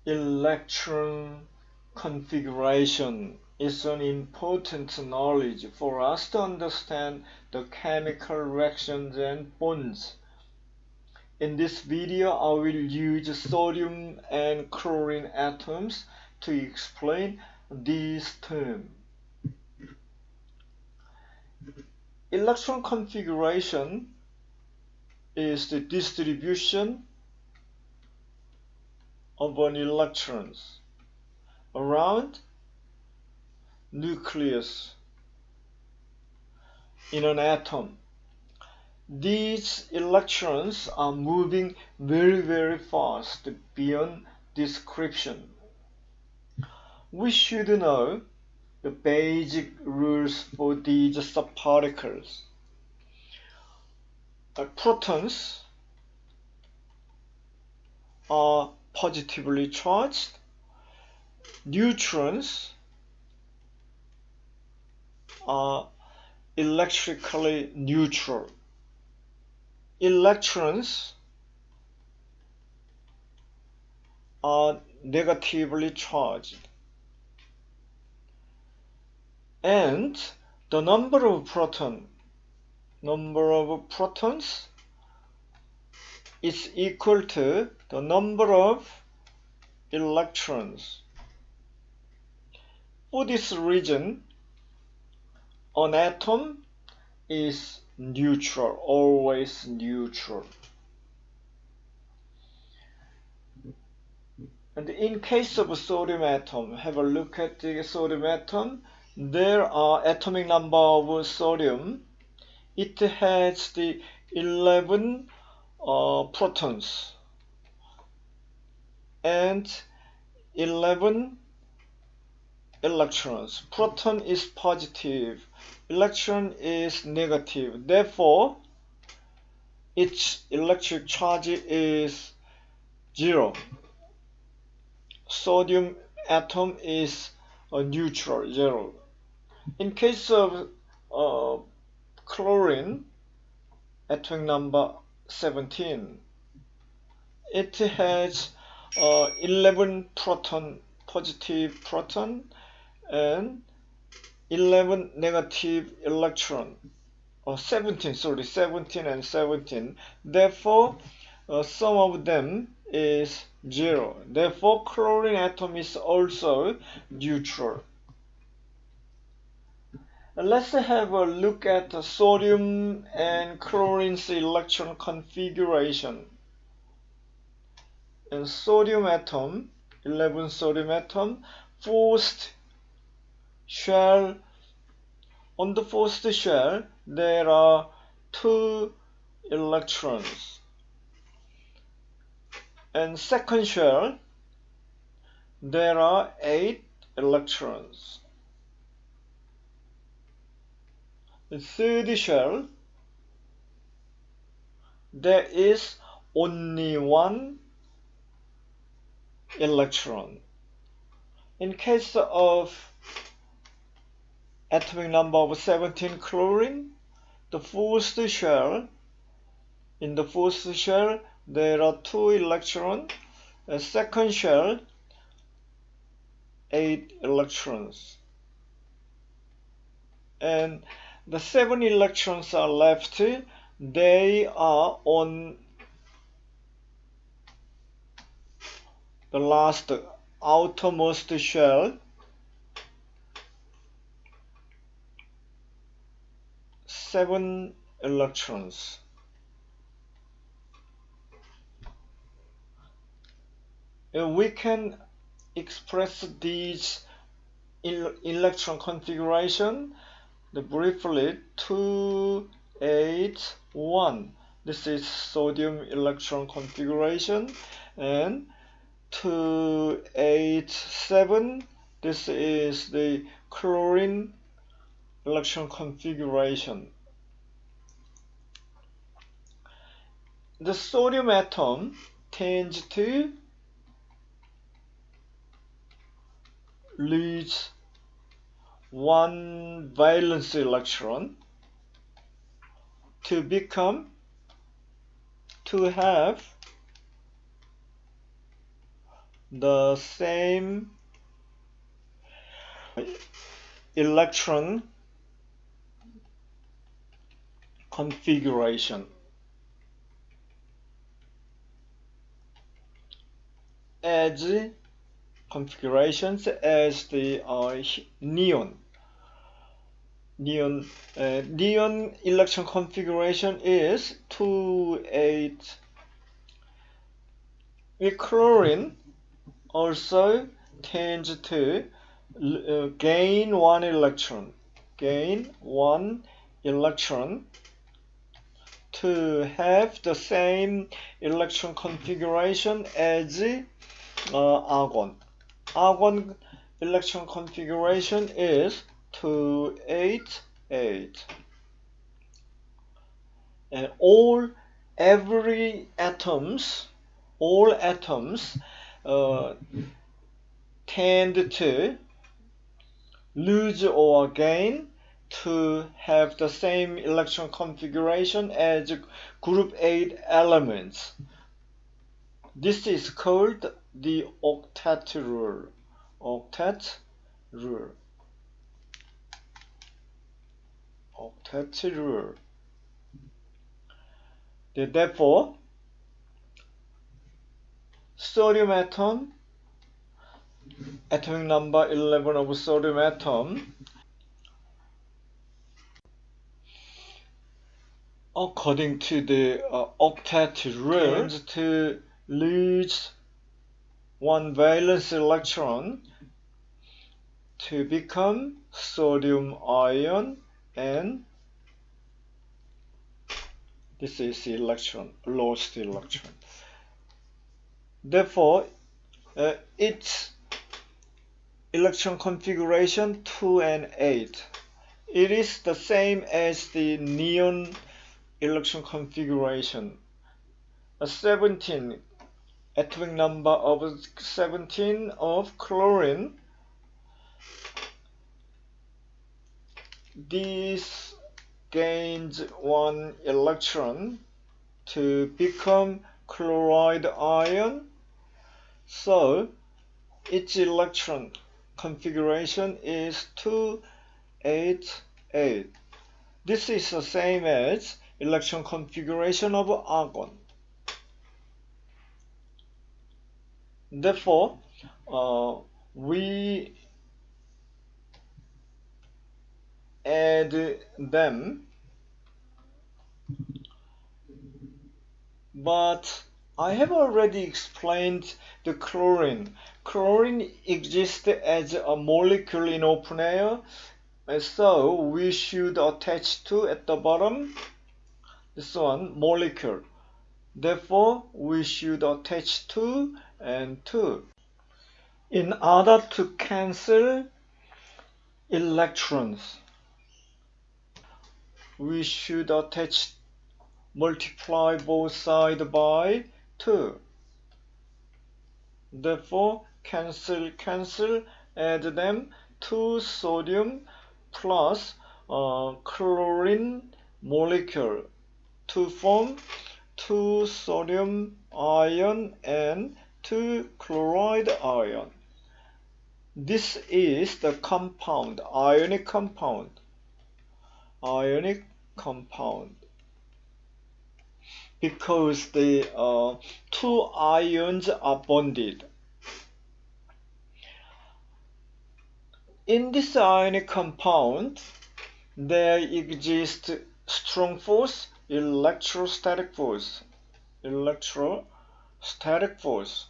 Electron configuration is an important knowledge for us to understand the chemical reactions and bonds. In this video, I will use sodium and chlorine atoms to explain these terms. Electron configuration is the distribution of an electrons around nucleus in an atom. These electrons are moving very fast beyond description. We should know the basic rules for these subparticles. Protons are positively charged. Neutrons are electrically neutral. Electrons are negatively charged. And the number of protons is equal to the number of electrons. For this reason, an atom is neutral, always neutral. And in case of a sodium atom, have a look at the sodium atom. There are atomic number of sodium. It has the 11 protons and 11 electrons. Proton is positive, electron is negative. Therefore, its electric charge is 0. Sodium atom is neutral, 0. In case of chlorine, atomic number 17, it has 11 positive proton and 11 negative electron. 17 and 17. Therefore, sum of them is 0. Therefore, chlorine atom is also neutral. Let's have a look at the sodium and chlorine's electron configuration. In sodium atom, 11 sodium atom, first shell. On the first shell, there are 2 electrons. And second shell, there are 8 electrons. The third shell, there is only 1 electron. In case of atomic number of 17 chlorine, the first shell, in the first shell there are 2 electrons. The second shell, 8 electrons. And the 7 electrons are left. They are on the last outermost shell. 7 electrons. We can express these electron configuration briefly. 2, 8, 1. This is sodium electron configuration. And 2, 8, 7. This is the chlorine electron configuration. The sodium atom tends to lose 1 valence electron to have the same electron configuration as configurations as the neon. Neon electron configuration is 2, 8. With chlorine also tends to gain one electron. Gain one electron to have the same electron configuration as argon. Argon electron configuration is 2, 8, 8. And all atoms tend to lose or gain to have the same electron configuration as group 8 elements. This is called the octet rule. Octet rule. Octet rule. Therefore, sodium atom, atomic number 11 of sodium atom, according to the octet rule, tends to lose one valence electron to become sodium ion, and this is electron, lost electron. Therefore, its electron configuration 2 and 8. It is the same as the neon electron configuration. 17, atomic number of 17 of chlorine. This gains one electron to become chloride ion. So its electron configuration is 2, 8, 8. This is the same as electron configuration of argon. Therefore, we add them, but I have already explained the chlorine. Chlorine exists as a molecule in open air, so we should attach to at the bottom this one molecule. Therefore, we should attach 2 and 2. In order to cancel electrons, we should multiply both sides by 2. Therefore, cancel, add them, 2 sodium plus chlorine molecule to form 2 sodium ion and 2 chloride ion. This is the compound, ionic compound. Ionic compound. Because the 2 ions are bonded. In this ionic compound, there exists strong force, electrostatic force. Electrostatic force.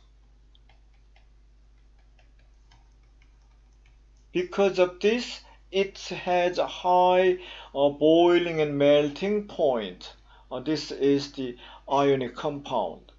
Because of this, it has a high boiling and melting point. This is the ionic compound.